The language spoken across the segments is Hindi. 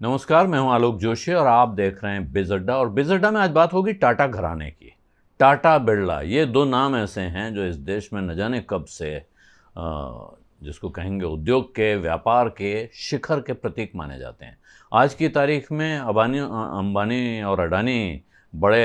नमस्कार, मैं हूं आलोक जोशी और आप देख रहे हैं बिज अड्डा। और बिज अड्डा में आज बात होगी टाटा घराने की। टाटा बिरला, ये दो नाम ऐसे हैं जो इस देश में न जाने कब से जिसको कहेंगे उद्योग के, व्यापार के शिखर के प्रतीक माने जाते हैं। आज की तारीख में अंबानी और अडानी बड़े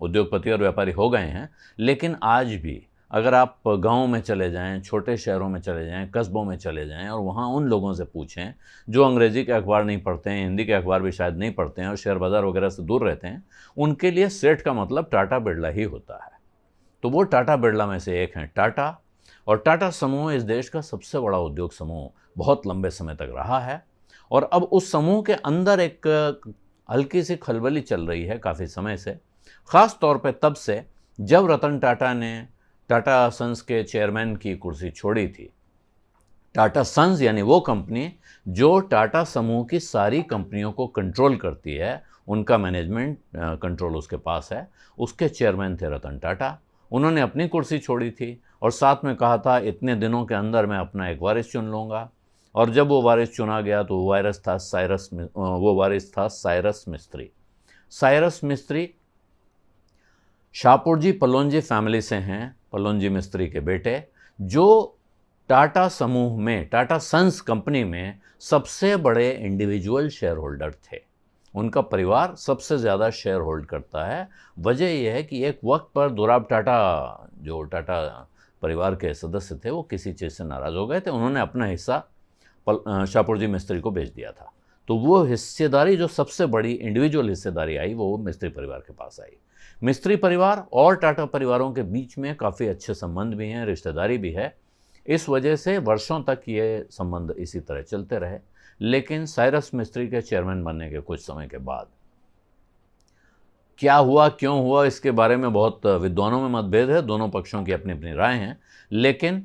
उद्योगपति और व्यापारी हो गए हैं, लेकिन आज भी अगर आप गाँव में चले जाएं, छोटे शहरों में चले जाएं, कस्बों में चले जाएं और वहाँ उन लोगों से पूछें जो अंग्रेज़ी के अखबार नहीं पढ़ते हैं, हिंदी के अखबार भी शायद नहीं पढ़ते हैं और शेयर बाज़ार वगैरह से दूर रहते हैं, उनके लिए सेठ का मतलब टाटा बिरला ही होता है। तो वो टाटा बिरला में से एक हैं टाटा। और टाटा समूह इस देश का सबसे बड़ा उद्योग समूह बहुत लंबे समय तक रहा है। और अब उस समूह के अंदर एक हल्की सी खलबली चल रही है काफ़ी समय से, ख़ास तौर पे तब से जब रतन टाटा ने टाटा सन्स के चेयरमैन की कुर्सी छोड़ी थी। टाटा सन्स यानी वो कंपनी जो टाटा समूह की सारी कंपनियों को कंट्रोल करती है, उनका मैनेजमेंट कंट्रोल उसके पास है। उसके चेयरमैन थे रतन टाटा। उन्होंने अपनी कुर्सी छोड़ी थी और साथ में कहा था इतने दिनों के अंदर मैं अपना एक वारिस चुन लूँगा। और जब वो वारिस चुना गया तो वो वारिस था साइरस मिस्त्री। साइरस मिस्त्री शाहपुरजी पलोंजी फैमिली से हैं, पलोंजी मिस्त्री के बेटे, जो टाटा समूह में, टाटा सन्स कंपनी में सबसे बड़े इंडिविजुअल शेयर होल्डर थे। उनका परिवार सबसे ज़्यादा शेयर होल्ड करता है। वजह यह है कि एक वक्त पर दुराब टाटा, जो टाटा परिवार के सदस्य थे, वो किसी चीज़ से नाराज़ हो गए थे। उन्होंने अपना हिस्सा शाहपुरजी मिस्त्री को बेच दिया था। तो वो हिस्सेदारी, जो सबसे बड़ी इंडिविजुअल हिस्सेदारी आई, वो मिस्त्री परिवार के पास आई। मिस्त्री परिवार और टाटा परिवारों के बीच में काफ़ी अच्छे संबंध भी हैं, रिश्तेदारी भी है। इस वजह से वर्षों तक ये संबंध इसी तरह चलते रहे। लेकिन साइरस मिस्त्री के चेयरमैन बनने के कुछ समय के बाद क्या हुआ, क्यों हुआ, इसके बारे में बहुत विद्वानों में मतभेद है। दोनों पक्षों की अपनी अपनी राय हैं। लेकिन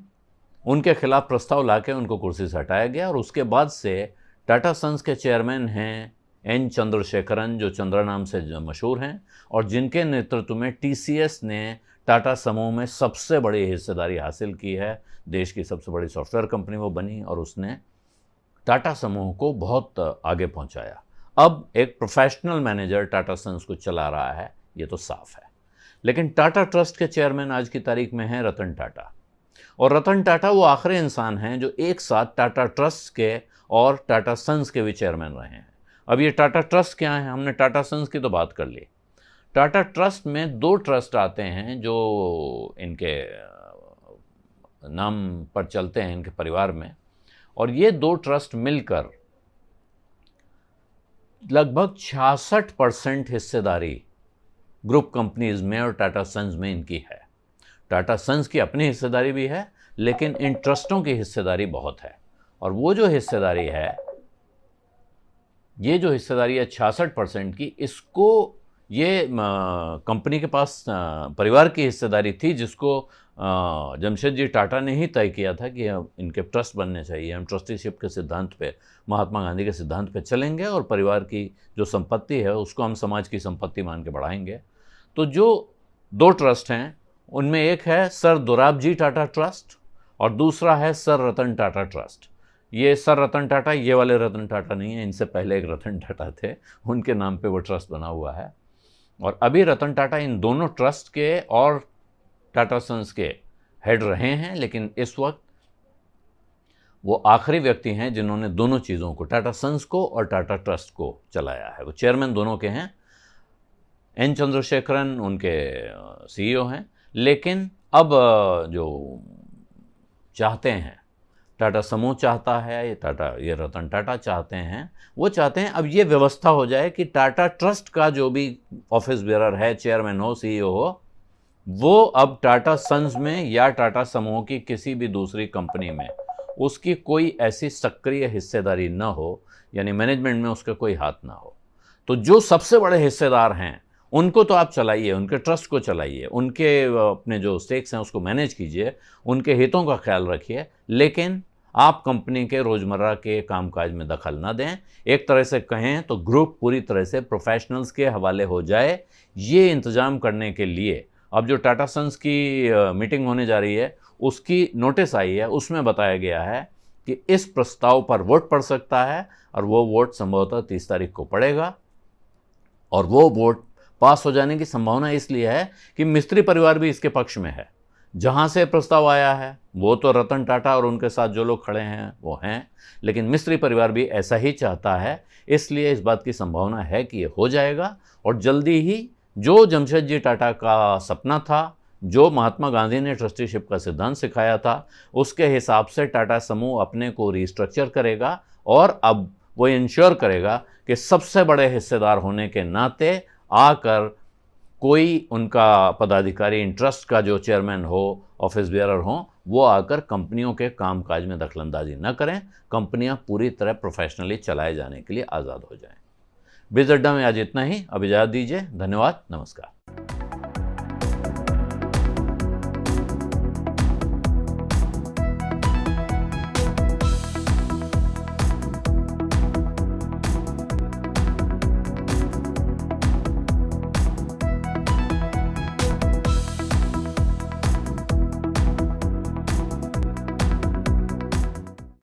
उनके खिलाफ प्रस्ताव लाके उनको कुर्सी से हटाया गया और उसके बाद से टाटा सन्स के चेयरमैन हैं एन चंद्रशेखरन, जो चंद्रा नाम से मशहूर हैं और जिनके नेतृत्व में टीसीएस ने टाटा समूह में सबसे बड़ी हिस्सेदारी हासिल की है। देश की सबसे बड़ी सॉफ्टवेयर कंपनी वो बनी और उसने टाटा समूह को बहुत आगे पहुंचाया। अब एक प्रोफेशनल मैनेजर टाटा सन्स को चला रहा है, ये तो साफ है। लेकिन टाटा ट्रस्ट के चेयरमैन आज की तारीख में हैं रतन टाटा। और रतन टाटा वो आखिरी इंसान हैं जो एक साथ टाटा ट्रस्ट के और टाटा सन्स के भी चेयरमैन रहे हैं। अब ये टाटा ट्रस्ट क्या है? हमने टाटा सन्स की तो बात कर ली। टाटा ट्रस्ट में दो ट्रस्ट आते हैं जो इनके नाम पर चलते हैं, इनके परिवार में। और ये दो ट्रस्ट मिलकर लगभग 66% हिस्सेदारी ग्रुप कंपनीज में और टाटा सन्स में इनकी है। टाटा सन्स की अपनी हिस्सेदारी भी है, लेकिन इन ट्रस्टों की हिस्सेदारी बहुत है। और वो जो हिस्सेदारी है, ये जो हिस्सेदारी है 66% की, इसको ये कंपनी के पास परिवार की हिस्सेदारी थी, जिसको जमशेद जी टाटा ने ही तय किया था कि इनके ट्रस्ट बनने चाहिए, हम ट्रस्टीशिप के सिद्धांत पे, महात्मा गांधी के सिद्धांत पे चलेंगे और परिवार की जो संपत्ति है उसको हम समाज की संपत्ति मान के बढ़ाएंगे। तो जो दो ट्रस्ट हैं उनमें एक है सर दोराबजी टाटा ट्रस्ट और दूसरा है सर रतन टाटा ट्रस्ट। ये सर रतन टाटा ये वाले रतन टाटा नहीं है, इनसे पहले एक रतन टाटा थे, उनके नाम पे वो ट्रस्ट बना हुआ है। और अभी रतन टाटा इन दोनों ट्रस्ट के और टाटा सन्स के हेड रहे हैं, लेकिन इस वक्त वो आखिरी व्यक्ति हैं जिन्होंने दोनों चीज़ों को, टाटा सन्स को और टाटा ट्रस्ट को चलाया है। वो चेयरमैन दोनों के हैं। एन चंद्रशेखरन उनके सीईओ हैं। लेकिन अब जो चाहते हैं, टाटा समूह चाहता है, ये रतन टाटा चाहते हैं, वो चाहते हैं अब ये व्यवस्था हो जाए कि टाटा ट्रस्ट का जो भी ऑफिस बेरर है, चेयरमैन हो, सीईओ हो, वो अब टाटा सन्स में या टाटा समूह की किसी भी दूसरी कंपनी में उसकी कोई ऐसी सक्रिय हिस्सेदारी न हो, यानी मैनेजमेंट में उसका कोई हाथ ना हो। तो जो सबसे बड़े हिस्सेदार हैं उनको तो आप चलाइए, उनके ट्रस्ट को चलाइए, उनके अपने जो स्टेक्स हैं उसको मैनेज कीजिए, उनके हितों का ख्याल रखिए, लेकिन आप कंपनी के रोज़मर्रा के कामकाज में दखल ना दें। एक तरह से कहें तो ग्रुप पूरी तरह से प्रोफेशनल्स के हवाले हो जाए। ये इंतज़ाम करने के लिए अब जो टाटा सन्स की मीटिंग होने जा रही है उसकी नोटिस आई है, उसमें बताया गया है कि इस प्रस्ताव पर वोट पड़ सकता है और वो वोट संभवतः 30 तारीख को पड़ेगा। और वो वोट पास हो जाने की संभावना इसलिए है कि मिस्त्री परिवार भी इसके पक्ष में है। जहाँ से प्रस्ताव आया है वो तो रतन टाटा और उनके साथ जो लोग खड़े हैं वो हैं, लेकिन मिस्त्री परिवार भी ऐसा ही चाहता है। इसलिए इस बात की संभावना है कि ये हो जाएगा और जल्दी ही जो जमशेदजी टाटा का सपना था, जो महात्मा गांधी ने ट्रस्टीशिप का सिद्धांत सिखाया था, उसके हिसाब से टाटा समूह अपने को रिस्ट्रक्चर करेगा और अब वो इंश्योर करेगा कि सबसे बड़े हिस्सेदार होने के नाते आकर कोई उनका पदाधिकारी, इंटरेस्ट का जो चेयरमैन हो, ऑफिस बेयरर हो, वो आकर कंपनियों के कामकाज में दखलंदाजी न करें। कंपनियां पूरी तरह प्रोफेशनली चलाए जाने के लिए आज़ाद हो जाएं। बिज़ अड्डा में आज इतना ही। अब इजाज़त दीजिए। धन्यवाद। नमस्कार।